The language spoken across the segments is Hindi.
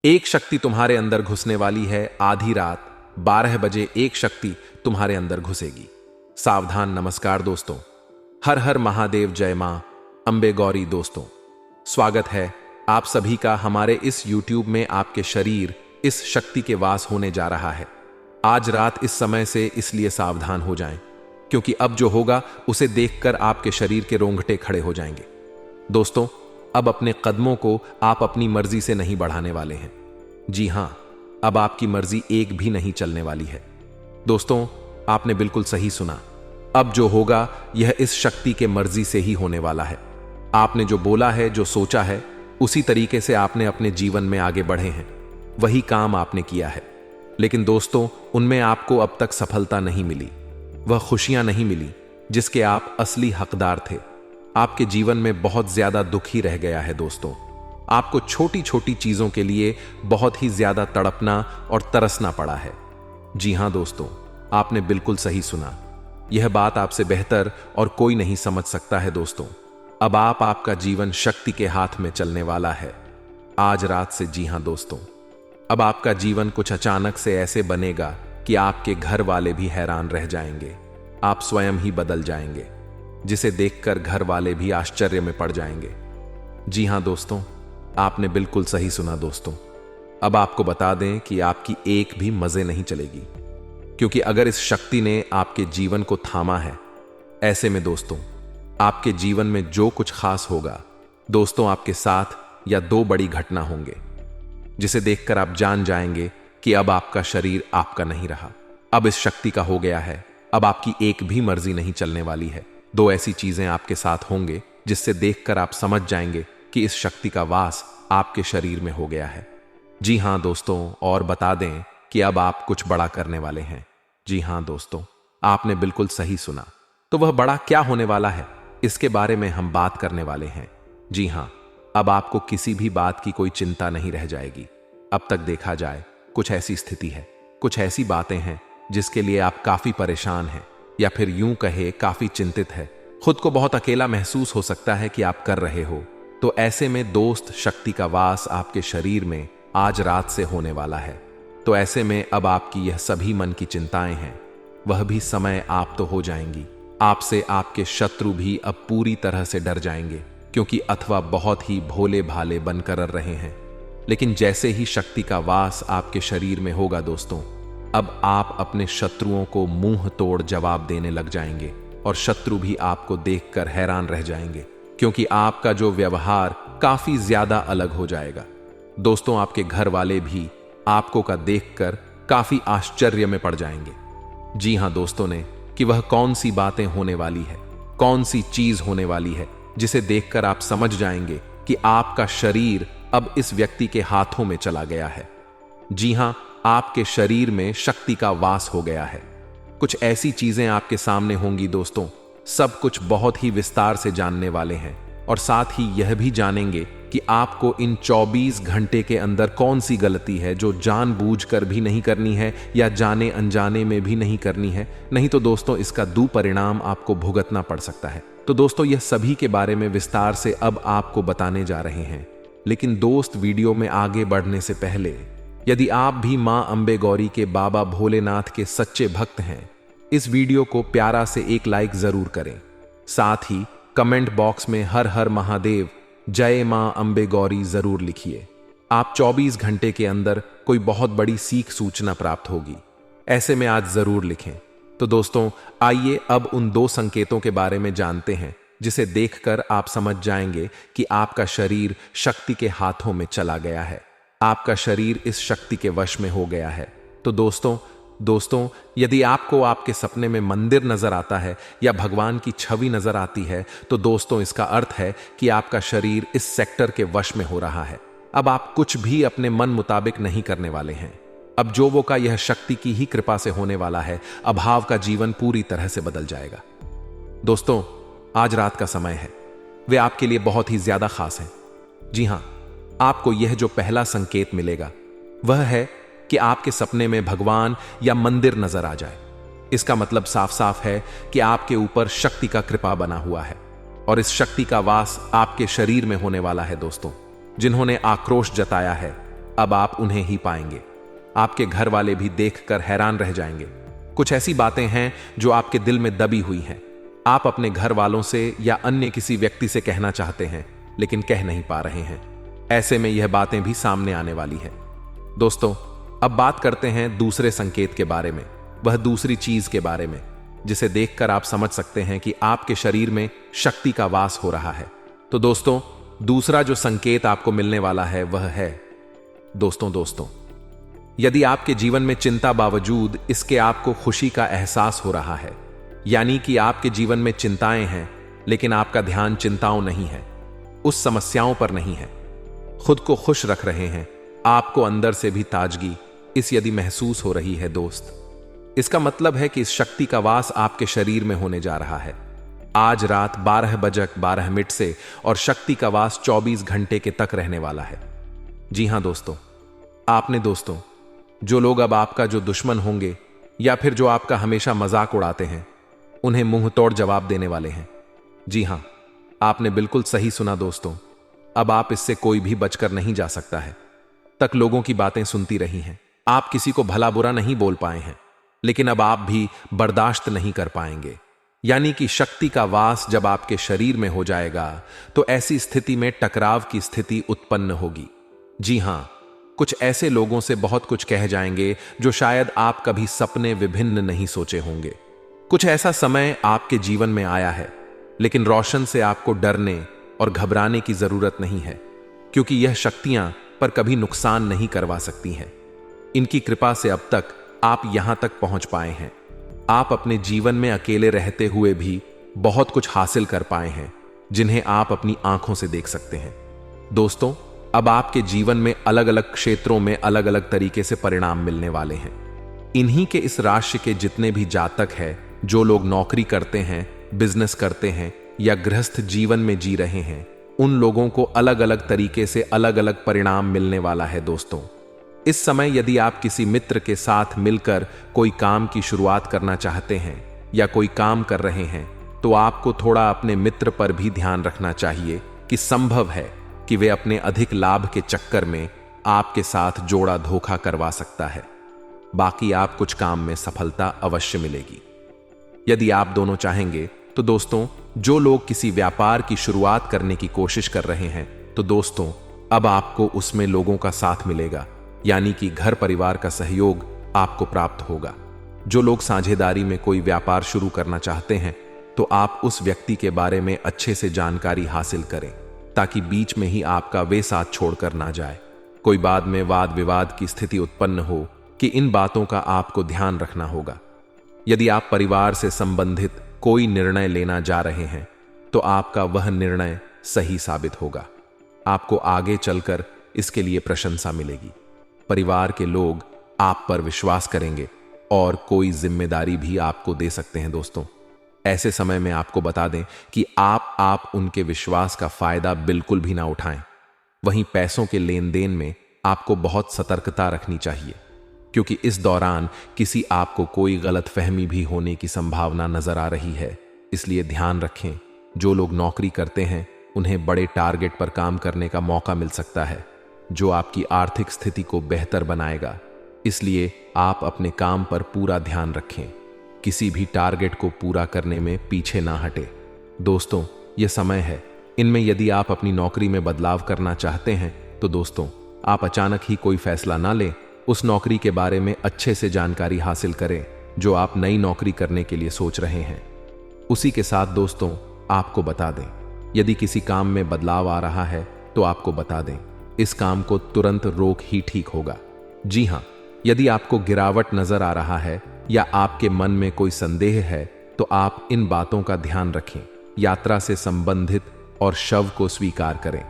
एक शक्ति तुम्हारे अंदर घुसने वाली है। आधी रात 12 बजे एक शक्ति तुम्हारे अंदर घुसेगी। सावधान। नमस्कार दोस्तों, हर हर महादेव, जय मां अंबे गौरी। दोस्तों, स्वागत है आप सभी का हमारे इस YouTube में। आपके शरीर इस शक्ति के वास होने जा रहा है आज रात इस समय से, इसलिए सावधान हो जाएं, क्योंकि अब जो होगा उसे देखकर आपके शरीर के रोंगटे खड़े हो जाएंगे। दोस्तों, अब अपने कदमों को आप अपनी मर्जी से नहीं बढ़ाने वाले हैं। जी हां, अब आपकी मर्जी एक भी नहीं चलने वाली है। दोस्तों, आपने बिल्कुल सही सुना। अब जो होगा यह इस शक्ति के मर्जी से ही होने वाला है। आपने जो बोला है, जो सोचा है, उसी तरीके से आपने अपने जीवन में आगे बढ़े हैं, वही काम आपने किया है। लेकिन दोस्तों, उनमें आपको अब तक सफलता नहीं मिली, वह खुशियां नहीं मिली जिसके आप असली हकदार थे। आपके जीवन में बहुत ज्यादा दुख ही रह गया है। दोस्तों, आपको छोटी छोटी चीजों के लिए बहुत ही ज्यादा तड़पना और तरसना पड़ा है। जी हां दोस्तों, आपने बिल्कुल सही सुना। यह बात आपसे बेहतर और कोई नहीं समझ सकता है। दोस्तों, अब आपका जीवन शक्ति के हाथ में चलने वाला है आज रात से। जी हां दोस्तों, अब आपका जीवन कुछ अचानक से ऐसे बनेगा कि आपके घर वाले भी हैरान रह जाएंगे। आप स्वयं ही बदल जाएंगे, जिसे देखकर घर वाले भी आश्चर्य में पड़ जाएंगे। जी हां दोस्तों, आपने बिल्कुल सही सुना। दोस्तों, अब आपको बता दें कि आपकी एक भी मजे नहीं चलेगी, क्योंकि अगर इस शक्ति ने आपके जीवन को थामा है, ऐसे में दोस्तों आपके जीवन में जो कुछ खास होगा, दोस्तों आपके साथ या दो बड़ी घटना होंगे, जिसे देखकर आप जान जाएंगे कि अब आपका शरीर आपका नहीं रहा, अब इस शक्ति का हो गया है। अब आपकी एक भी मर्जी नहीं चलने वाली है। दो ऐसी चीजें आपके साथ होंगे जिससे देखकर आप समझ जाएंगे कि इस शक्ति का वास आपके शरीर में हो गया है। जी हां दोस्तों, और बता दें कि अब आप कुछ बड़ा करने वाले हैं। जी हां दोस्तों, आपने बिल्कुल सही सुना। तो वह बड़ा क्या होने वाला है, इसके बारे में हम बात करने वाले हैं। जी हां, अब आपको किसी भी बात की कोई चिंता नहीं रह जाएगी। अब तक देखा जाए, कुछ ऐसी स्थिति है, कुछ ऐसी बातें हैं जिसके लिए आप काफी परेशान हैं, या फिर यूं कहे काफी चिंतित है। खुद को बहुत अकेला महसूस हो सकता है कि आप कर रहे हो। तो ऐसे में दोस्त, शक्ति का वास आपके शरीर में आज रात से होने वाला है। तो ऐसे में अब आपकी यह सभी मन की चिंताएं हैं, वह भी समय आप तो हो जाएंगी। आपसे आपके शत्रु भी अब पूरी तरह से डर जाएंगे, क्योंकि अथवा बहुत ही भोले भाले बनकर रहे हैं। लेकिन जैसे ही शक्ति का वास आपके शरीर में होगा दोस्तों, अब आप अपने शत्रुओं को मुंह तोड़ जवाब देने लग जाएंगे, और शत्रु भी आपको देखकर हैरान रह जाएंगे, क्योंकि आपका जो व्यवहार काफी ज्यादा अलग हो जाएगा। दोस्तों, आपके घर वाले भी आपको का देखकर काफी आश्चर्य में पड़ जाएंगे। जी हां दोस्तों ने, कि वह कौन सी बातें होने वाली है, कौन सी चीज होने वाली है, जिसे देखकर आप समझ जाएंगे कि आपका शरीर अब इस व्यक्ति के हाथों में चला गया है। जी हां, आपके शरीर में शक्ति का वास हो गया है। कुछ ऐसी चीजें आपके सामने होंगी दोस्तों, सब कुछ बहुत ही विस्तार से जानने वाले हैं, और साथ ही यह भी जानेंगे कि आपको इन 24 घंटे के अंदर कौन सी गलती है जो जानबूझकर भी नहीं करनी है, या जाने अनजाने में भी नहीं करनी है। नहीं तो दोस्तों इसका दुपरिणाम आपको भुगतना पड़ सकता है। तो दोस्तों, यह सभी के बारे में विस्तार से अब आपको बताने जा रहे हैं। लेकिन दोस्त, वीडियो में आगे बढ़ने से पहले यदि आप भी मां अंबे गौरी के बाबा भोलेनाथ के सच्चे भक्त हैं, इस वीडियो को प्यारा से एक लाइक जरूर करें। साथ ही कमेंट बॉक्स में हर हर महादेव, जय मां अंबे गौरी जरूर लिखिए। आप 24 घंटे के अंदर कोई बहुत बड़ी सीख सूचना प्राप्त होगी, ऐसे में आज जरूर लिखें। तो दोस्तों, आइए अब उन दो संकेतों के बारे में जानते हैं, जिसे देखकर आप समझ जाएंगे कि आपका शरीर शक्ति के हाथों में चला गया है, आपका शरीर इस शक्ति के वश में हो गया है। तो दोस्तों, यदि आपको आपके सपने में मंदिर नजर आता है या भगवान की छवि नजर आती है, तो दोस्तों इसका अर्थ है कि आपका शरीर इस सेक्टर के वश में हो रहा है। अब आप कुछ भी अपने मन मुताबिक नहीं करने वाले हैं। अब जो वो का यह शक्ति की ही कृपा से होने वाला है। अभाव का जीवन पूरी तरह से बदल जाएगा। दोस्तों, आज रात का समय है, वे आपके लिए बहुत ही ज्यादा खास है। जी हां, आपको यह जो पहला संकेत मिलेगा वह है कि आपके सपने में भगवान या मंदिर नजर आ जाए। इसका मतलब साफ साफ है कि आपके ऊपर शक्ति का कृपा बना हुआ है, और इस शक्ति का वास आपके शरीर में होने वाला है। दोस्तों, जिन्होंने आक्रोश जताया है, अब आप उन्हें ही पाएंगे। आपके घर वाले भी देखकर हैरान रह जाएंगे। कुछ ऐसी बातें हैं जो आपके दिल में दबी हुई हैं। आप अपने घर वालों से या अन्य किसी व्यक्ति से कहना चाहते हैं, लेकिन कह नहीं पा रहे हैं। ऐसे में यह बातें भी सामने आने वाली हैं। दोस्तों, अब बात करते हैं दूसरे संकेत के बारे में, वह दूसरी चीज के बारे में, जिसे देखकर आप समझ सकते हैं कि आपके शरीर में शक्ति का वास हो रहा है। तो दोस्तों, दूसरा जो संकेत आपको मिलने वाला है वह है दोस्तों, यदि आपके जीवन में चिंता बावजूद इसके आपको खुशी का एहसास हो रहा है, यानी कि आपके जीवन में चिंताएं हैं लेकिन आपका ध्यान चिंताओं नहीं है, उस समस्याओं पर नहीं है, खुद को खुश रख रहे हैं, आपको अंदर से भी ताजगी इस यदि महसूस हो रही है दोस्त, इसका मतलब है कि इस शक्ति का वास आपके शरीर में होने जा रहा है। आज रात 12:12 से और शक्ति का वास 24 घंटे के तक रहने वाला है। जी हां दोस्तों, आपने दोस्तों, जो लोग अब आपका जो दुश्मन होंगे या फिर जो आपका हमेशा मजाक उड़ाते हैं, उन्हें मुंह तोड़ जवाब देने वाले हैं। जी हां, आपने बिल्कुल सही सुना दोस्तों। अब आप इससे कोई भी बचकर नहीं जा सकता है। तक लोगों की बातें सुनती रही हैं, आप किसी को भला बुरा नहीं बोल पाए हैं, लेकिन अब आप भी बर्दाश्त नहीं कर पाएंगे। यानी कि शक्ति का वास जब आपके शरीर में हो जाएगा तो ऐसी स्थिति में टकराव की स्थिति उत्पन्न होगी। जी हां, कुछ ऐसे लोगों से बहुत कुछ कह जाएंगे जो शायद आप कभी सपने विभिन्न नहीं सोचे होंगे। कुछ ऐसा समय आपके जीवन में आया है, लेकिन रोशन से आपको डरने और घबराने की जरूरत नहीं है, क्योंकि यह शक्तियां पर कभी नुकसान नहीं करवा सकती हैं। इनकी कृपा से अब तक आप यहां तक पहुंच पाए हैं। आप अपने जीवन में अकेले रहते हुए भी बहुत कुछ हासिल कर पाए हैं, जिन्हें आप अपनी आंखों से देख सकते हैं। दोस्तों, अब आपके जीवन में अलग अलग क्षेत्रों में अलग अलग तरीके से परिणाम मिलने वाले हैं। इन्हीं के इस राशि के जितने भी जातक हैं, जो लोग नौकरी करते हैं, बिजनेस करते हैं या गृहस्थ जीवन में जी रहे हैं, उन लोगों को अलग अलग तरीके से अलग अलग परिणाम मिलने वाला है। दोस्तों, इस समय यदि आप किसी मित्र के साथ मिलकर कोई काम की शुरुआत करना चाहते हैं या कोई काम कर रहे हैं, तो आपको थोड़ा अपने मित्र पर भी ध्यान रखना चाहिए कि संभव है कि वे अपने अधिक लाभ के चक्कर में आपके साथ जोड़ा धोखा करवा सकता है। बाकी आप कुछ काम में सफलता अवश्य मिलेगी। यदि आप दोनों चाहेंगे तो दोस्तों, जो लोग किसी व्यापार की शुरुआत करने की कोशिश कर रहे हैं, तो दोस्तों, अब आपको उसमें लोगों का साथ मिलेगा, यानी कि घर परिवार का सहयोग आपको प्राप्त होगा। जो लोग साझेदारी में कोई व्यापार शुरू करना चाहते हैं, तो आप उस व्यक्ति के बारे में अच्छे से जानकारी हासिल करें, ताकि बीच में ही आपका वे साथ छोड़कर ना जाए, कोई बाद में वाद विवाद की स्थिति उत्पन्न हो, कि इन बातों का आपको ध्यान रखना होगा। यदि आप परिवार से संबंधित कोई निर्णय लेना जा रहे हैं, तो आपका वह निर्णय सही साबित होगा। आपको आगे चलकर इसके लिए प्रशंसा मिलेगी। परिवार के लोग आप पर विश्वास करेंगे और कोई जिम्मेदारी भी आपको दे सकते हैं। दोस्तों, ऐसे समय में आपको बता दें कि आप उनके विश्वास का फायदा बिल्कुल भी ना उठाएं। वहीं पैसों के लेन देन में आपको बहुत सतर्कता रखनी चाहिए, क्योंकि इस दौरान किसी आपको कोई गलतफहमी भी होने की संभावना नजर आ रही है। इसलिए ध्यान रखें, जो लोग नौकरी करते हैं उन्हें बड़े टारगेट पर काम करने का मौका मिल सकता है, जो आपकी आर्थिक स्थिति को बेहतर बनाएगा। इसलिए आप अपने काम पर पूरा ध्यान रखें, किसी भी टारगेट को पूरा करने में पीछे ना हटे। दोस्तों, यह समय है, इनमें यदि आप अपनी नौकरी में बदलाव करना चाहते हैं, तो दोस्तों, आप अचानक ही कोई फैसला ना लें। उस नौकरी के बारे में अच्छे से जानकारी हासिल करें जो आप नई नौकरी करने के लिए सोच रहे हैं। उसी के साथ दोस्तों, आपको बता दें, यदि किसी काम में बदलाव आ रहा है तो आपको बता दें, इस काम को तुरंत रोक ही ठीक होगा। जी हां, यदि आपको गिरावट नजर आ रहा है या आपके मन में कोई संदेह है, तो आप इन बातों का ध्यान रखें। यात्रा से संबंधित और शव को स्वीकार करें।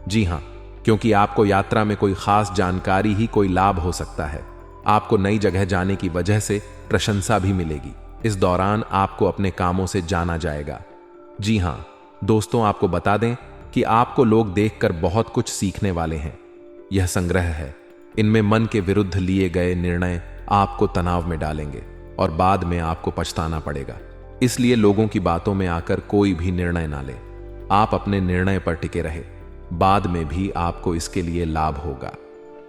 जी हां, क्योंकि आपको यात्रा में कोई खास जानकारी ही कोई लाभ हो सकता है। आपको नई जगह जाने की वजह से प्रशंसा भी मिलेगी। इस दौरान आपको अपने कामों से जाना जाएगा। जी हां दोस्तों, आपको बता दें कि आपको लोग देखकर बहुत कुछ सीखने वाले हैं। यह संग्रह है, इनमें मन के विरुद्ध लिए गए निर्णय आपको तनाव में डालेंगे और बाद में आपको पछताना पड़ेगा। इसलिए लोगों की बातों में आकर कोई भी निर्णय ना ले। आप अपने निर्णय पर टिके रहे, बाद में भी आपको इसके लिए लाभ होगा।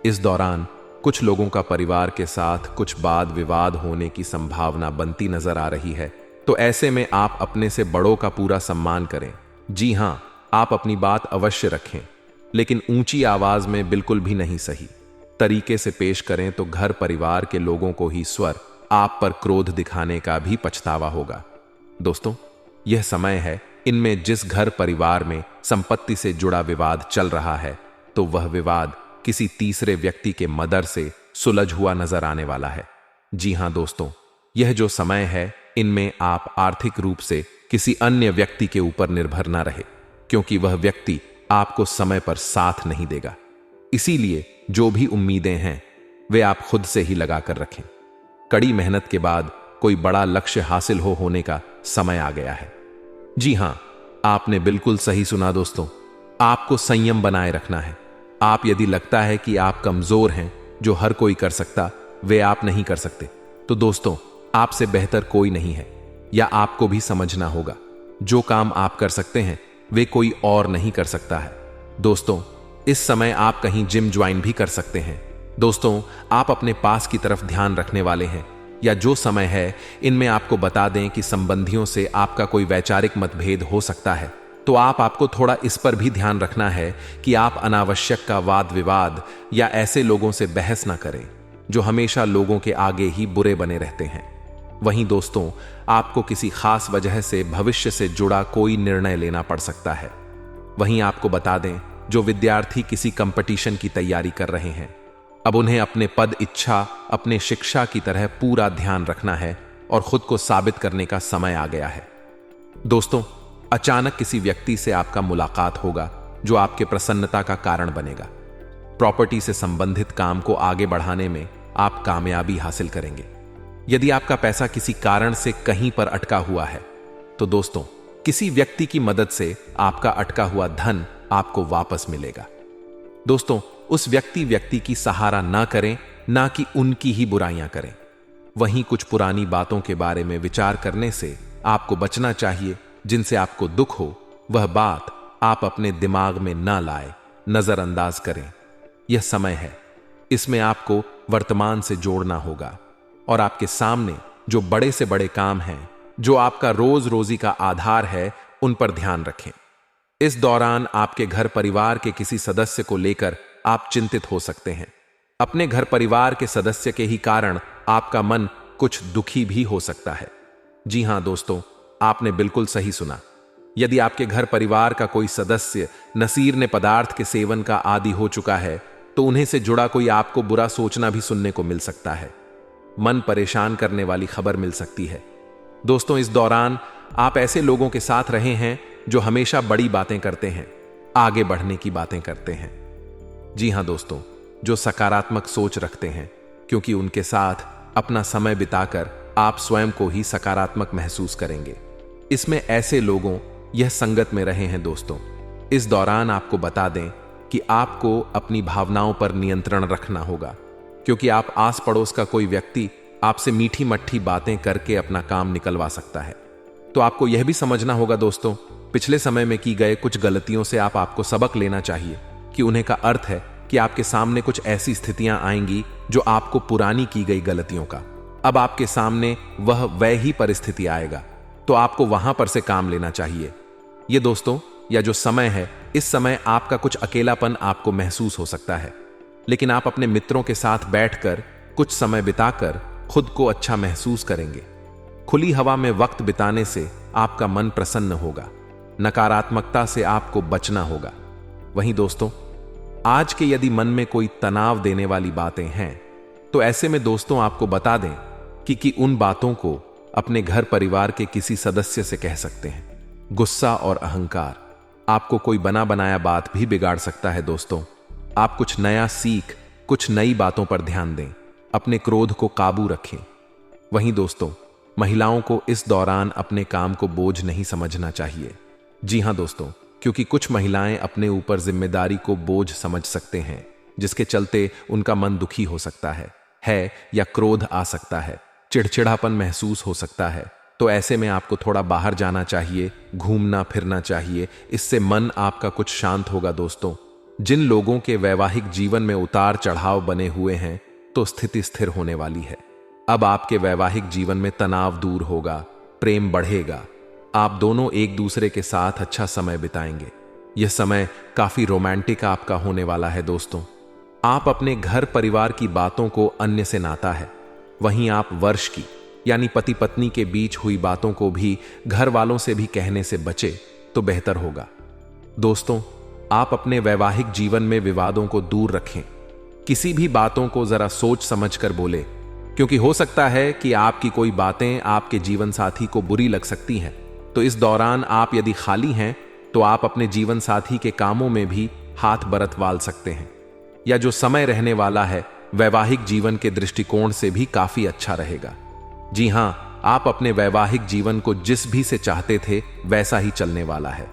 इस दौरान कुछ लोगों का परिवार के साथ कुछ वाद विवाद होने की संभावना बनती नजर आ रही है। तो ऐसे में आप अपने से बड़ों का पूरा सम्मान करें। जी हां, आप अपनी बात अवश्य रखें, लेकिन ऊंची आवाज में बिल्कुल भी नहीं। सही तरीके से पेश करें तो घर परिवार के लोगों को ही स्वर आप पर क्रोध दिखाने का भी पछतावा होगा। दोस्तों, यह समय है, इनमें जिस घर परिवार में संपत्ति से जुड़ा विवाद चल रहा है, तो वह विवाद किसी तीसरे व्यक्ति के मदद से सुलझ हुआ नजर आने वाला है। जी हां दोस्तों, यह जो समय है, इनमें आप आर्थिक रूप से किसी अन्य व्यक्ति के ऊपर निर्भर ना रहे, क्योंकि वह व्यक्ति आपको समय पर साथ नहीं देगा। इसीलिए जो भी उम्मीदें हैं वे आप खुद से ही लगाकर रखें। कड़ी मेहनत के बाद कोई बड़ा लक्ष्य हासिल होने का समय आ गया है। जी हां, आपने बिल्कुल सही सुना दोस्तों। आपको संयम बनाए रखना है। आप यदि लगता है कि आप कमजोर हैं, जो हर कोई कर सकता, वे आप नहीं कर सकते, तो दोस्तों आपसे बेहतर कोई नहीं है। या आपको भी समझना होगा, जो काम आप कर सकते हैं वे कोई और नहीं कर सकता है। दोस्तों, इस समय आप कहीं जिम ज्वाइन भी कर सकते हैं। दोस्तों, आप अपने पास की तरफ ध्यान रखने वाले हैं, या जो समय है, इनमें आपको बता दें कि संबंधियों से आपका कोई वैचारिक मतभेद हो सकता है। तो आपको थोड़ा इस पर भी ध्यान रखना है कि आप अनावश्यक का वाद विवाद या ऐसे लोगों से बहस ना करें जो हमेशा लोगों के आगे ही बुरे बने रहते हैं। वहीं दोस्तों, आपको किसी खास वजह से भविष्य से जुड़ा कोई निर्णय लेना पड़ सकता है। वहीं आपको बता दें, जो विद्यार्थी किसी कंपटीशन की तैयारी कर रहे हैं, अब उन्हें अपने पद इच्छा, अपने शिक्षा की तरह पूरा ध्यान रखना है और खुद को साबित करने का समय आ गया है। दोस्तों, अचानक किसी व्यक्ति से आपका मुलाकात होगा जो आपके प्रसन्नता का कारण बनेगा। प्रॉपर्टी से संबंधित काम को आगे बढ़ाने में आप कामयाबी हासिल करेंगे। यदि आपका पैसा किसी कारण से कहीं पर अटका हुआ है, तो दोस्तों किसी व्यक्ति की मदद से आपका अटका हुआ धन आपको वापस मिलेगा। दोस्तों, उस व्यक्ति की सहारा ना करें, ना कि उनकी ही बुराइयां करें। वहीं कुछ पुरानी बातों के बारे में विचार करने से आपको बचना चाहिए। जिनसे आपको दुख हो, वह बात आप अपने दिमाग में ना लाए, नजरअंदाज करें। यह समय है, इसमें आपको वर्तमान से जोड़ना होगा और आपके सामने जो बड़े से बड़े काम हैं, जो आपका रोज रोजी का आधार है, उन पर ध्यान रखें। इस दौरान आपके घर परिवार के किसी सदस्य को लेकर आप चिंतित हो सकते हैं। अपने घर परिवार के सदस्य के ही कारण आपका मन कुछ दुखी भी हो सकता है। जी हां दोस्तों, आपने बिल्कुल सही सुना। यदि आपके घर परिवार का कोई सदस्य नशीले पदार्थ के सेवन का आदी हो चुका है, तो उन्हें से जुड़ा कोई आपको बुरा सोचना भी सुनने को मिल सकता है। मन परेशान करने वाली खबर मिल सकती है। दोस्तों, इस दौरान आप ऐसे लोगों के साथ रहे हैं जो हमेशा बड़ी बातें करते हैं, आगे बढ़ने की बातें करते हैं। जी हां दोस्तों, जो सकारात्मक सोच रखते हैं, क्योंकि उनके साथ अपना समय बिताकर आप स्वयं को ही सकारात्मक महसूस करेंगे। इसमें ऐसे लोगों यह संगत में रहे हैं। दोस्तों, इस दौरान आपको बता दें कि आपको अपनी भावनाओं पर नियंत्रण रखना होगा, क्योंकि आप आस पड़ोस का कोई व्यक्ति आपसे मीठी मट्ठी बातें करके अपना काम निकलवा सकता है। तो आपको यह भी समझना होगा दोस्तों, पिछले समय में की गए कुछ गलतियों से आपको सबक लेना चाहिए कि उन्हें का अर्थ है कि आपके सामने कुछ ऐसी स्थितियां आएंगी जो आपको पुरानी की गई गलतियों का अब आपके सामने वह ही परिस्थिति आएगा, तो आपको वहां पर से काम लेना चाहिए। ये दोस्तों, या जो समय है, इस समय आपका कुछ अकेलापन आपको महसूस हो सकता है, लेकिन आप अपने मित्रों के साथ बैठकर कुछ समय बिताकर खुद को अच्छा महसूस करेंगे। खुली हवा में वक्त बिताने से आपका मन प्रसन्न होगा। नकारात्मकता से आपको बचना होगा। वहीं दोस्तों, आज के यदि मन में कोई तनाव देने वाली बातें हैं, तो ऐसे में दोस्तों आपको बता दें कि उन बातों को अपने घर परिवार के किसी सदस्य से कह सकते हैं। गुस्सा और अहंकार आपको कोई बना बनाया बात भी बिगाड़ सकता है। दोस्तों, आप कुछ नया सीख, कुछ नई बातों पर ध्यान दें, अपने क्रोध को काबू रखें। वहीं दोस्तों, महिलाओं को इस दौरान अपने काम को बोझ नहीं समझना चाहिए। जी हां दोस्तों, क्योंकि कुछ महिलाएं अपने ऊपर जिम्मेदारी को बोझ समझ सकते हैं, जिसके चलते उनका मन दुखी हो सकता है या क्रोध आ सकता है, चिड़चिड़ापन महसूस हो सकता है। तो ऐसे में आपको थोड़ा बाहर जाना चाहिए, घूमना फिरना चाहिए। इससे मन आपका कुछ शांत होगा दोस्तों। जिन लोगों के वैवाहिक जीवन में उतार चढ़ाव बने हुए हैं, तो स्थिति स्थिर होने वाली है। अब आपके वैवाहिक जीवन में तनाव दूर होगा, प्रेम बढ़ेगा, आप दोनों एक दूसरे के साथ अच्छा समय बिताएंगे। यह समय काफी रोमांटिक आपका होने वाला है दोस्तों। आप अपने घर परिवार की बातों को अन्य से नाता है, वहीं आप वर्ष की यानी पति पत्नी के बीच हुई बातों को भी घर वालों से भी कहने से बचे तो बेहतर होगा। दोस्तों, आप अपने वैवाहिक जीवन में विवादों को दूर रखें। किसी भी बातों को जरा सोच समझ कर बोले, क्योंकि हो सकता है कि आपकी कोई बातें आपके जीवन साथी को बुरी लग सकती हैं। तो इस दौरान आप यदि खाली हैं तो आप अपने जीवन साथी के कामों में भी हाथ बरतवाल सकते हैं, या जो समय रहने वाला है वैवाहिक जीवन के दृष्टिकोण से भी काफी अच्छा रहेगा। जी हां, आप अपने वैवाहिक जीवन को जिस भी से चाहते थे वैसा ही चलने वाला है।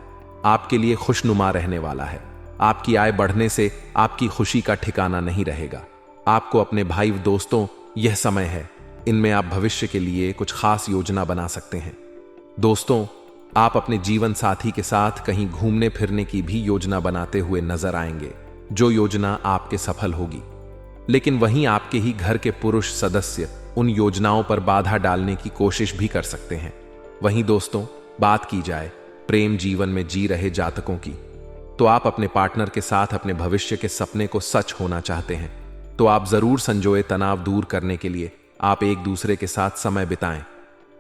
आपके लिए खुशनुमा रहने वाला है। आपकी आय बढ़ने से आपकी खुशी का ठिकाना नहीं रहेगा। आपको अपने भाई दोस्तों, यह समय है, इनमें आप भविष्य के लिए कुछ खास योजना बना सकते हैं। दोस्तों, आप अपने जीवन साथी के साथ कहीं घूमने फिरने की भी योजना बनाते हुए नजर आएंगे, जो योजना आपके सफल होगी। लेकिन वहीं आपके ही घर के पुरुष सदस्य उन योजनाओं पर बाधा डालने की कोशिश भी कर सकते हैं। वहीं दोस्तों, बात की जाए प्रेम जीवन में जी रहे जातकों की, तो आप अपने पार्टनर के साथ अपने भविष्य के सपने को सच होना चाहते हैं, तो आप जरूर संजोए तनाव दूर करने के लिए आप एक दूसरे के साथ समय बिताएं,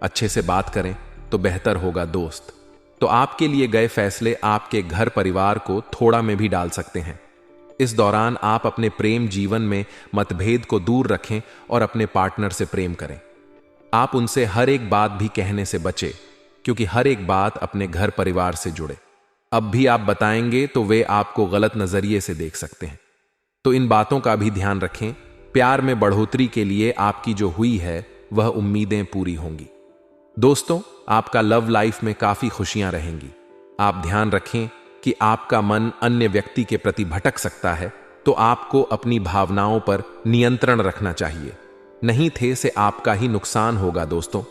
अच्छे से बात करें तो बेहतर होगा दोस्त। तो आपके लिए गए फैसले आपके घर परिवार को थोड़ा में भी डाल सकते हैं। इस दौरान आप अपने प्रेम जीवन में मतभेद को दूर रखें और अपने पार्टनर से प्रेम करें। आप उनसे हर एक बात भी कहने से बचें, क्योंकि हर एक बात अपने घर परिवार से जुड़े। अब भी आप बताएंगे तो वे आपको गलत नजरिए से देख सकते हैं, तो इन बातों का भी ध्यान रखें। प्यार में बढ़ोतरी के लिए आपकी जो हुई है वह उम्मीदें पूरी होंगी। दोस्तों, आपका लव लाइफ में काफी खुशियां रहेंगी। आप ध्यान रखें कि आपका मन अन्य व्यक्ति के प्रति भटक सकता है, तो आपको अपनी भावनाओं पर नियंत्रण रखना चाहिए, नहीं थे से आपका ही नुकसान होगा दोस्तों।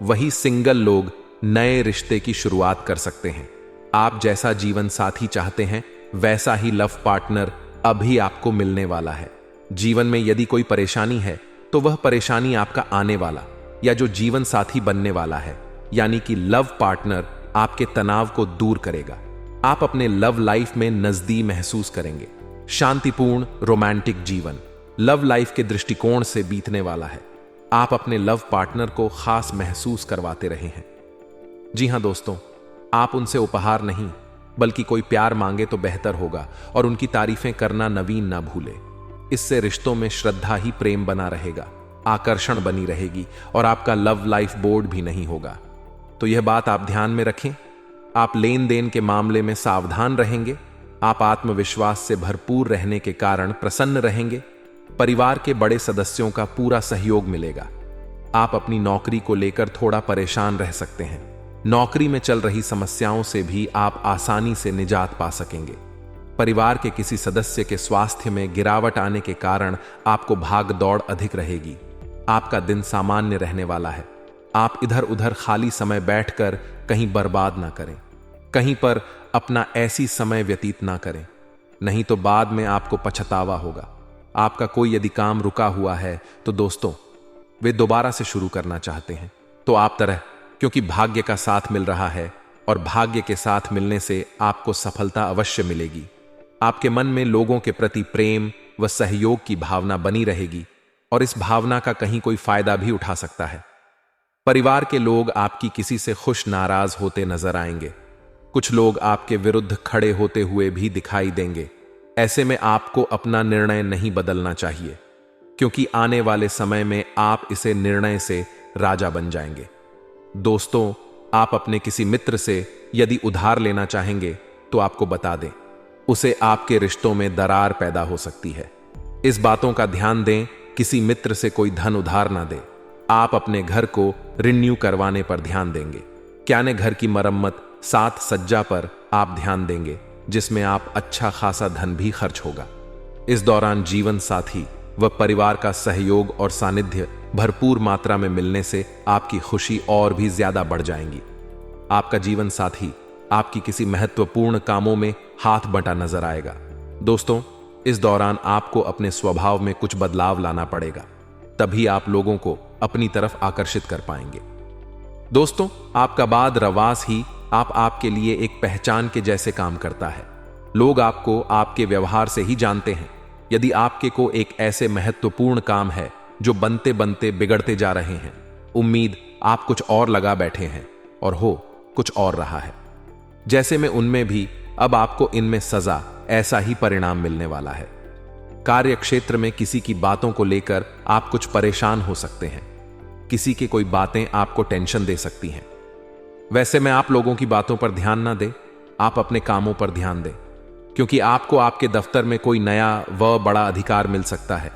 वही सिंगल लोग नए रिश्ते की शुरुआत कर सकते हैं। आप जैसा जीवन साथी चाहते हैं वैसा ही लव पार्टनर अभी आपको मिलने वाला है। जीवन में यदि कोई परेशानी है तो वह परेशानी आपका आने वाला या जो जीवन साथी बनने वाला है यानी कि लव पार्टनर आपके तनाव को दूर करेगा। आप अपने लव लाइफ में नजदीक महसूस करेंगे। शांतिपूर्ण रोमांटिक जीवन लव लाइफ के दृष्टिकोण से बीतने वाला है। आप अपने लव पार्टनर को खास महसूस करवाते रहे हैं। जी हां दोस्तों, आप उनसे उपहार नहीं बल्कि कोई प्यार मांगे तो बेहतर होगा, और उनकी तारीफें करना नवीन ना भूले। इससे रिश्तों में श्रद्धा ही प्रेम बना रहेगा, आकर्षण बनी रहेगी और आपका लव लाइफ बोर्ड भी नहीं होगा। तो यह बात आप ध्यान में रखें। आप लेन देन के मामले में सावधान रहेंगे। आप आत्मविश्वास से भरपूर रहने के कारण प्रसन्न रहेंगे। परिवार के बड़े सदस्यों का पूरा सहयोग मिलेगा। आप अपनी नौकरी को लेकर थोड़ा परेशान रह सकते हैं। नौकरी में चल रही समस्याओं से भी आप आसानी से निजात पा सकेंगे। परिवार के किसी सदस्य के स्वास्थ्य में गिरावट आने के कारण आपको भाग दौड़ अधिक रहेगी। आपका दिन सामान्य रहने वाला है। आप इधर उधर खाली समय बैठकर कहीं बर्बाद ना करें, कहीं पर अपना ऐसी समय व्यतीत ना करें, नहीं तो बाद में आपको पछतावा होगा। आपका कोई यदि काम रुका हुआ है तो दोस्तों वे दोबारा से शुरू करना चाहते हैं, तो आप तरह, क्योंकि भाग्य का साथ मिल रहा है और भाग्य के साथ मिलने से आपको सफलता अवश्य मिलेगी। आपके मन में लोगों के प्रति प्रेम व सहयोग की भावना बनी रहेगी और इस भावना का कहीं कोई फायदा भी उठा सकता है। परिवार के लोग आपकी किसी से खुश नाराज होते नजर आएंगे। कुछ लोग आपके विरुद्ध खड़े होते हुए भी दिखाई देंगे। ऐसे में आपको अपना निर्णय नहीं बदलना चाहिए, क्योंकि आने वाले समय में आप इसे निर्णय से राजा बन जाएंगे। दोस्तों, आप अपने किसी मित्र से यदि उधार लेना चाहेंगे तो आपको बता दें, उसे आपके रिश्तों में दरार पैदा हो सकती है। इस बातों का ध्यान दें, किसी मित्र से कोई धन उधार ना दें। आप अपने घर को रिन्यू करवाने पर ध्यान देंगे। क्याने घर की मरम्मत, साथ सज्जा पर आप ध्यान देंगे, जिसमें आप अच्छा खासा धन भी खर्च होगा। इस दौरान जीवन साथी व परिवार का सहयोग और सानिध्य भरपूर मात्रा में मिलने से आपकी खुशी और भी ज्यादा बढ़ जाएंगी। आपका जीवन साथी आपकी किसी महत्वपूर्ण कामों में हाथ बंटा नजर आएगा। दोस्तों, इस दौरान आपको अपने स्वभाव में कुछ बदलाव लाना पड़ेगा, तभी आप लोगों को अपनी तरफ आकर्षित कर पाएंगे। दोस्तों, आपका बाद रवास ही आपके लिए एक पहचान के जैसे काम करता है। लोग आपको आपके व्यवहार से ही जानते हैं। यदि आपके को एक ऐसे महत्वपूर्ण काम है जो बनते बनते बिगड़ते जा रहे हैं, उम्मीद आप कुछ और लगा बैठे हैं और हो कुछ और रहा है, जैसे में उनमें भी अब आपको इनमें सजा ऐसा ही परिणाम मिलने वाला है। कार्य क्षेत्र में किसी की बातों को लेकर आप कुछ परेशान हो सकते हैं। किसी की कोई बातें आपको टेंशन दे सकती हैं। वैसे में आप लोगों की बातों पर ध्यान ना दें, आप अपने कामों पर ध्यान दें, क्योंकि आपको आपके दफ्तर में कोई नया व बड़ा अधिकार मिल सकता है,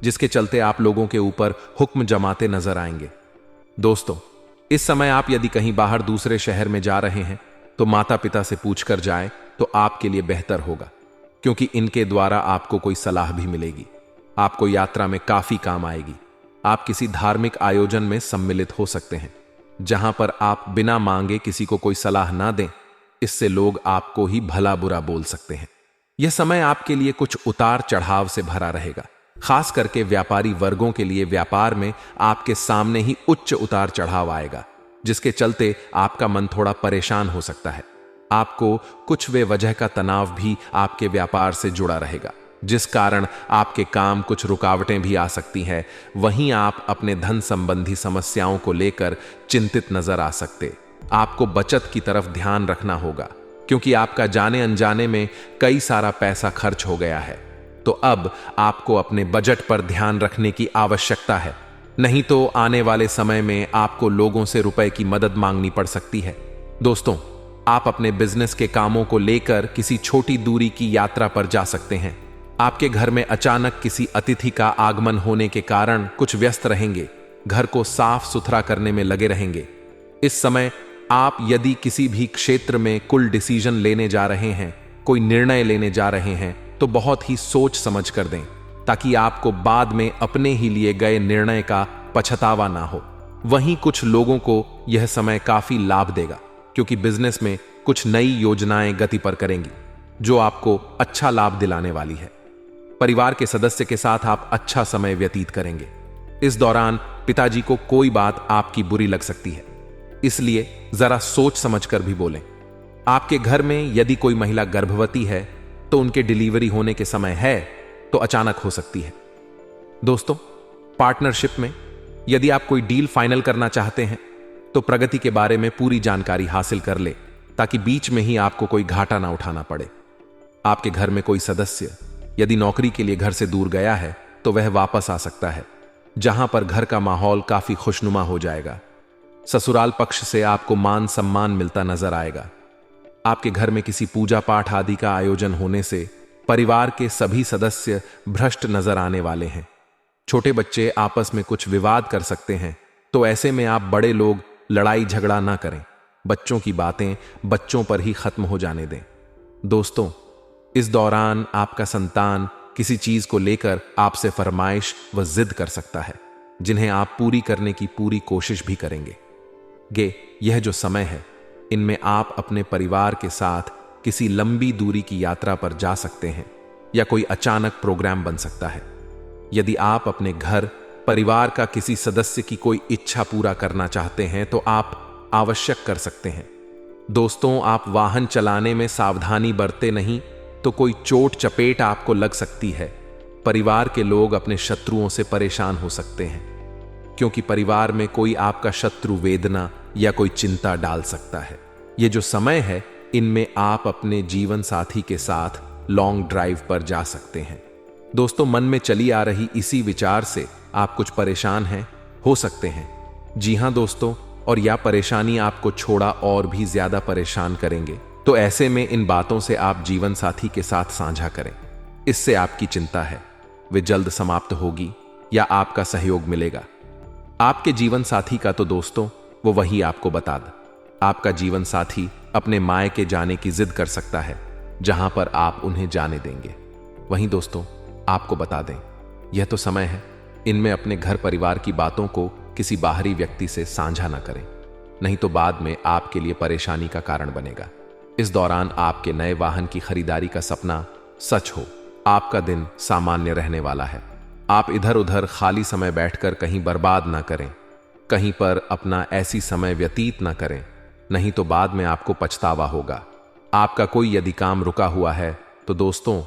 जिसके चलते आप लोगों के ऊपर हुक्म जमाते नजर आएंगे। दोस्तों, इस समय आप यदि कहीं बाहर दूसरे शहर में जा रहे हैं तो माता पिता से पूछकर जाएं तो आपके लिए बेहतर होगा, क्योंकि इनके द्वारा आपको कोई सलाह भी मिलेगी। आपको यात्रा में काफी काम आएगी। आप किसी धार्मिक आयोजन में सम्मिलित हो सकते हैं, जहां पर आप बिना मांगे किसी को कोई सलाह ना दें। इससे लोग आपको ही भला बुरा बोल सकते हैं। यह समय आपके लिए कुछ उतार चढ़ाव से भरा रहेगा। खास करके व्यापारी वर्गों के लिए व्यापार में आपके सामने ही उच्च उतार चढ़ाव आएगा, जिसके चलते आपका मन थोड़ा परेशान हो सकता है। आपको कुछ वे वजह का तनाव भी आपके व्यापार से जुड़ा रहेगा, जिस कारण आपके काम कुछ रुकावटें भी आ सकती हैं। वहीं आप अपने धन संबंधी समस्याओं को लेकर चिंतित नजर आ सकते। आपको बचत की तरफ ध्यान रखना होगा, क्योंकि आपका जाने अनजाने में कई सारा पैसा खर्च हो गया है। तो अब आपको अपने बजट पर ध्यान रखने की आवश्यकता है, नहीं तो आने वाले समय में आपको लोगों से रुपए की मदद मांगनी पड़ सकती है। दोस्तों, आप अपने बिजनेस के कामों को लेकर किसी छोटी दूरी की यात्रा पर जा सकते हैं। आपके घर में अचानक किसी अतिथि का आगमन होने के कारण कुछ व्यस्त रहेंगे। घर को साफ सुथरा करने में लगे रहेंगे। इस समय आप यदि किसी भी क्षेत्र में कुल डिसीजन लेने जा रहे हैं, कोई निर्णय लेने जा रहे हैं, तो बहुत ही सोच समझ कर दें, ताकि आपको बाद में अपने ही लिए गए निर्णय का पछतावा ना हो। वहीं कुछ लोगों को यह समय काफी लाभ देगा, क्योंकि बिजनेस में कुछ नई योजनाएं गति पर करेंगी, जो आपको अच्छा लाभ दिलाने वाली है। परिवार के सदस्य के साथ आप अच्छा समय व्यतीत करेंगे। इस दौरान पिताजी को कोई बात आपकी बुरी लग सकती है, इसलिए जरा सोच समझकर भी बोलें। आपके घर में यदि कोई महिला गर्भवती है तो उनके डिलीवरी होने के समय है तो अचानक हो सकती है। दोस्तों, पार्टनरशिप में यदि आप कोई डील फाइनल करना चाहते हैं तो प्रगति के बारे में पूरी जानकारी हासिल कर ले, ताकि बीच में ही आपको कोई घाटा ना उठाना पड़े। आपके घर में कोई सदस्य यदि नौकरी के लिए घर से दूर गया है तो वह वापस आ सकता है, जहां पर घर का माहौल काफी खुशनुमा हो जाएगा। ससुराल पक्ष से आपको मान सम्मान मिलता नजर आएगा। आपके घर में किसी पूजा पाठ आदि का आयोजन होने से परिवार के सभी सदस्य भ्रष्ट नजर आने वाले हैं। छोटे बच्चे आपस में कुछ विवाद कर सकते हैं, तो ऐसे में आप बड़े लोग लड़ाई झगड़ा ना करें। बच्चों की बातें बच्चों पर ही खत्म हो जाने दें। दोस्तों, इस दौरान आपका संतान किसी चीज को लेकर आपसे फरमाइश व जिद कर सकता है, जिन्हें आप पूरी करने की पूरी कोशिश भी करेंगे। यह जो समय है, इनमें आप अपने परिवार के साथ किसी लंबी दूरी की यात्रा पर जा सकते हैं, या कोई अचानक प्रोग्राम बन सकता है। यदि आप अपने घर परिवार का किसी सदस्य की कोई इच्छा पूरा करना चाहते हैं तो आप आवश्यक कर सकते हैं। दोस्तों, आप वाहन चलाने में सावधानी बरते नहीं तो कोई चोट चपेट आपको लग सकती है। परिवार के लोग अपने शत्रुओं से परेशान हो सकते हैं, क्योंकि परिवार में कोई आपका शत्रु वेदना या कोई चिंता डाल सकता है। ये जो समय है, इनमें आप अपने जीवन साथी के साथ लॉन्ग ड्राइव पर जा सकते हैं। दोस्तों, मन में चली आ रही इसी विचार से आप कुछ परेशान हो सकते हैं। जी हां दोस्तों, और यह परेशानी आपको छोड़ा और भी ज्यादा परेशान करेंगे। तो ऐसे में इन बातों से आप जीवन साथी के साथ साझा करें। इससे आपकी चिंता है वे जल्द समाप्त होगी या आपका सहयोग मिलेगा। आपके जीवन साथी का तो दोस्तों वो वही आपको बता दे। आपका जीवन साथी अपने मायके जाने की जिद कर सकता है, जहां पर आप उन्हें जाने देंगे। वहीं दोस्तों, आपको बता दें, यह तो समय है, इनमें अपने घर परिवार की बातों को किसी बाहरी व्यक्ति से साझा ना करें, नहीं तो बाद में आपके लिए परेशानी का कारण बनेगा। इस दौरान आपके नए वाहन की खरीदारी का सपना सच हो, आपका दिन सामान्य रहने वाला है। आप इधर उधर खाली समय बैठकर कहीं बर्बाद ना करें, कहीं पर अपना ऐसी समय व्यतीत ना करें, नहीं तो बाद में आपको पछतावा होगा। आपका कोई यदि काम रुका हुआ है तो दोस्तों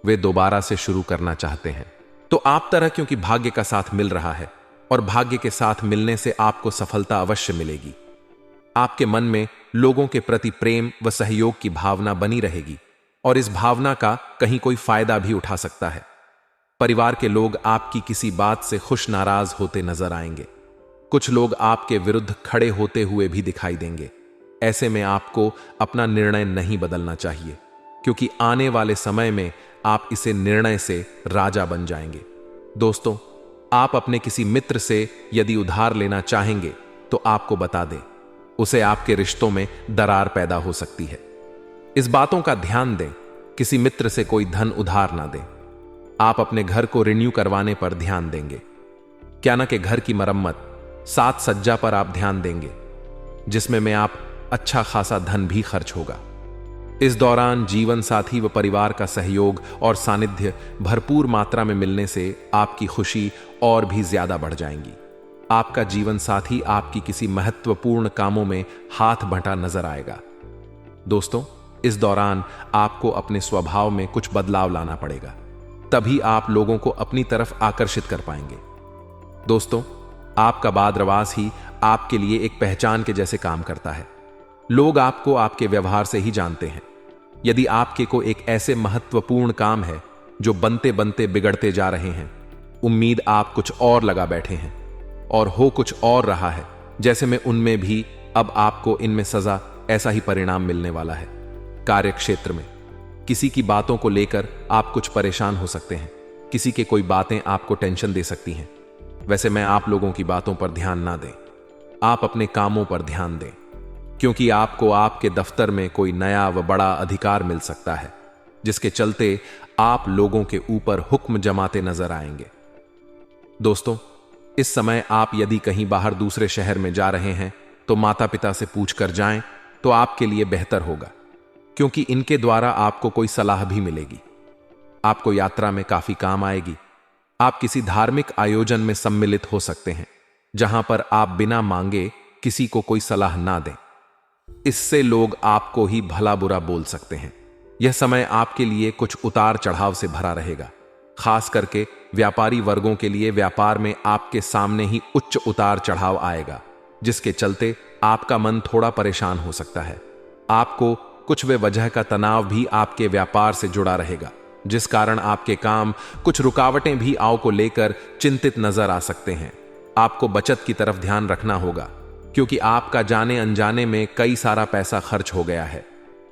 वे दोबारा से शुरू करना चाहते हैं तो आप तरह, क्योंकि भाग्य का साथ मिल रहा है और भाग्य के साथ मिलने से आपको सफलता अवश्य मिलेगी। आपके मन में लोगों के प्रति प्रेम व सहयोग की भावना बनी रहेगी और इस भावना का कहीं कोई फायदा भी उठा सकता है। परिवार के लोग आपकी किसी बात से खुश नाराज होते नजर आएंगे। कुछ लोग आपके विरुद्ध खड़े होते हुए भी दिखाई देंगे। ऐसे में आपको अपना निर्णय नहीं बदलना चाहिए, क्योंकि आने वाले समय में आप इसे निर्णय से राजा बन जाएंगे। दोस्तों, आप अपने किसी मित्र से यदि उधार लेना चाहेंगे तो आपको बता दें, उसे आपके रिश्तों में दरार पैदा हो सकती है। इस बातों का ध्यान दें, किसी मित्र से कोई धन उधार ना दें। आप अपने घर को रिन्यू करवाने पर ध्यान देंगे, क्या ना कि घर की मरम्मत, साथ सज्जा पर आप ध्यान देंगे, जिसमें में आप अच्छा खासा धन भी खर्च होगा। इस दौरान जीवन साथी व परिवार का सहयोग और सानिध्य भरपूर मात्रा में मिलने से आपकी खुशी और भी ज्यादा बढ़ जाएंगी। आपका जीवन साथी आपकी किसी महत्वपूर्ण कामों में हाथ बंटा नजर आएगा। दोस्तों, इस दौरान आपको अपने स्वभाव में कुछ बदलाव लाना पड़ेगा, तभी आप लोगों को अपनी तरफ आकर्षित कर पाएंगे। दोस्तों, आपका बादरवास ही आपके लिए एक पहचान के जैसे काम करता है। लोग आपको आपके व्यवहार से ही जानते हैं। यदि आपके को एक ऐसे महत्वपूर्ण काम है जो बनते बनते बिगड़ते जा रहे हैं, उम्मीद आप कुछ और लगा बैठे हैं और हो कुछ और रहा है, जैसे में उनमें भी अब आपको इनमें सजा ऐसा ही परिणाम मिलने वाला है। कार्य क्षेत्र में किसी की बातों को लेकर आप कुछ परेशान हो सकते हैं। किसी के कोई बातें आपको टेंशन दे सकती हैं। वैसे मैं आप लोगों की बातों पर ध्यान ना दें, आप अपने कामों पर ध्यान दें, क्योंकि आपको आपके दफ्तर में कोई नया व बड़ा अधिकार मिल सकता है, जिसके चलते आप लोगों के ऊपर हुक्म जमाते नजर आएंगे। दोस्तों, इस समय आप यदि कहीं बाहर दूसरे शहर में जा रहे हैं तो माता पिता से पूछ कर जाएं तो आपके लिए बेहतर होगा, क्योंकि इनके द्वारा आपको कोई सलाह भी मिलेगी। आपको यात्रा में काफी काम आएगी। आप किसी धार्मिक आयोजन में सम्मिलित हो सकते हैं, जहां पर आप बिना मांगे किसी को कोई सलाह ना दें। इससे लोग आपको ही भला बुरा बोल सकते हैं। यह समय आपके लिए कुछ उतार चढ़ाव से भरा रहेगा। खास करके व्यापारी वर्गों के लिए व्यापार में आपके सामने ही उच्च उतार चढ़ाव आएगा, जिसके चलते आपका मन थोड़ा परेशान हो सकता है। आपको कुछ वे वजह का तनाव भी आपके व्यापार से जुड़ा रहेगा, जिस कारण आपके काम कुछ रुकावटें भी आओ को लेकर चिंतित नजर आ सकते हैं। आपको बचत की तरफ ध्यान रखना होगा, क्योंकि आपका जाने अनजाने में कई सारा पैसा खर्च हो गया है।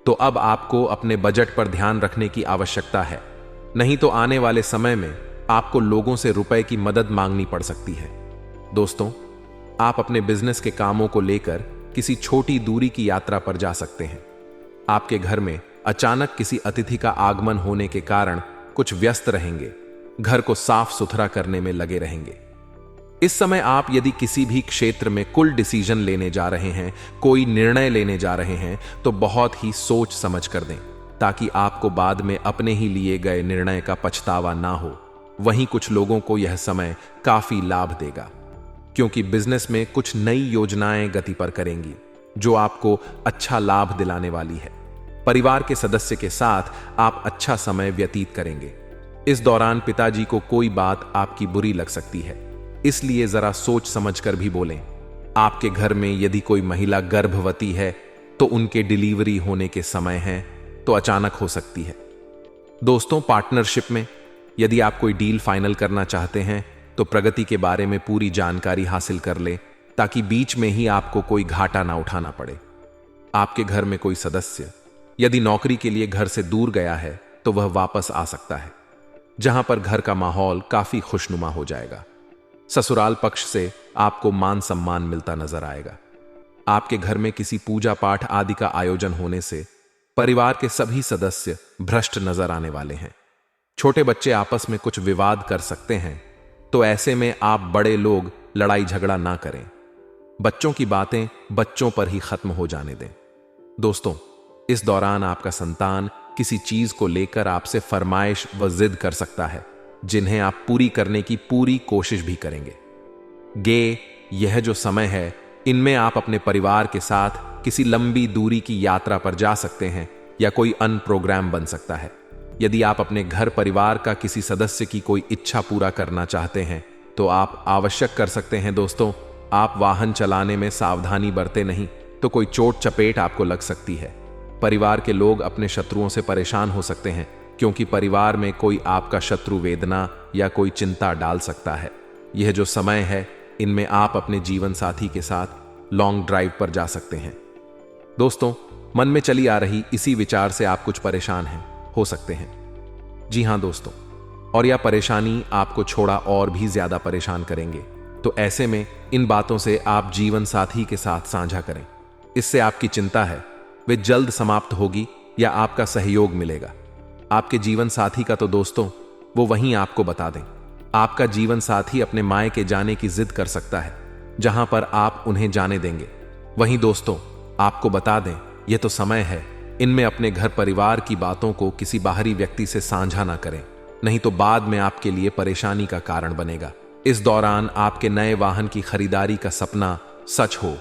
तो अब आपको अपने बजट पर ध्यान रखने की आवश्यकता है, नहीं तो आने वाले समय में आपको लोगों से रुपए की मदद मांगनी पड़ सकती है। दोस्तों, आप अपने बिजनेस के कामों को लेकर किसी छोटी दूरी की यात्रा पर जा सकते हैं। आपके घर में अचानक किसी अतिथि का आगमन होने के कारण कुछ व्यस्त रहेंगे, घर को साफ सुथरा करने में लगे रहेंगे। इस समय आप यदि किसी भी क्षेत्र में कुल डिसीजन लेने जा रहे हैं, कोई निर्णय लेने जा रहे हैं, तो बहुत ही सोच समझ कर दें, ताकि आपको बाद में अपने ही लिए गए निर्णय का पछतावा ना हो। वहीं कुछ लोगों को यह समय काफी लाभ देगा, क्योंकि बिजनेस में कुछ नई योजनाएं गति पर करेंगी, जो आपको अच्छा लाभ दिलाने वाली है। परिवार के सदस्य के साथ आप अच्छा समय व्यतीत करेंगे। इस दौरान पिताजी को कोई बात आपकी बुरी लग सकती है, इसलिए जरा सोच समझकर भी बोलें। आपके घर में यदि कोई महिला गर्भवती है तो उनके डिलीवरी होने के समय है तो अचानक हो सकती है। दोस्तों, पार्टनरशिप में यदि आप कोई डील फाइनल करना चाहते हैं तो प्रगति के बारे में पूरी जानकारी हासिल कर लें, ताकि बीच में ही आपको कोई घाटा ना उठाना पड़े। आपके घर में कोई सदस्य यदि नौकरी के लिए घर से दूर गया है तो वह वापस आ सकता है, जहां पर घर का माहौल काफी खुशनुमा हो जाएगा। ससुराल पक्ष से आपको मान सम्मान मिलता नजर आएगा। आपके घर में किसी पूजा पाठ आदि का आयोजन होने से परिवार के सभी सदस्य भ्रष्ट नजर आने वाले हैं। छोटे बच्चे आपस में कुछ विवाद कर सकते हैं, तो ऐसे में आप बड़े लोग लड़ाई झगड़ा ना करें। बच्चों की बातें बच्चों पर ही खत्म हो जाने दें। दोस्तों, इस दौरान आपका संतान किसी चीज को लेकर आपसे फरमाइश व जिद कर सकता है, जिन्हें आप पूरी करने की पूरी कोशिश भी करेंगे। गे, यह जो समय है, इनमें आप अपने परिवार के साथ किसी लंबी दूरी की यात्रा पर जा सकते हैं या कोई अन्य प्रोग्राम बन सकता है। यदि आप अपने घर परिवार का किसी सदस्य की कोई इच्छा पूरा करना चाहते हैं तो आप आवश्यक कर सकते हैं। दोस्तों, आप वाहन चलाने में सावधानी बरते नहीं तो कोई चोट चपेट आपको लग सकती है। परिवार के लोग अपने शत्रुओं से परेशान हो सकते हैं, क्योंकि परिवार में कोई आपका शत्रु वेदना या कोई चिंता डाल सकता है। यह जो समय है, इनमें आप अपने जीवन साथी के साथ लॉन्ग ड्राइव पर जा सकते हैं। दोस्तों, मन में चली आ रही इसी विचार से आप कुछ परेशान हो सकते हैं। जी हां दोस्तों, और यह परेशानी आपको छोड़ा और भी ज्यादा परेशान करेंगे। तो ऐसे में इन बातों से आप जीवन साथी के साथ साझा करें। इससे आपकी चिंता है वे जल्द समाप्त होगी या आपका सहयोग मिलेगा। आपके जीवन साथी का तो दोस्तों वो वहीं आपको बता दें। आपका जीवन साथी अपने मायके जाने की जिद कर सकता है, जहां पर आप उन्हें जाने देंगे। वहीं दोस्तों, आपको बता दें, यह तो समय है, इनमें अपने घर परिवार की बातों को किसी बाहरी व्यक्ति से साझा ना करें, नहीं तो बाद में आपके लिए परेशानी का कारण बनेगा। इस दौरान आपके नए वाहन की खरीदारी का सपना सच हो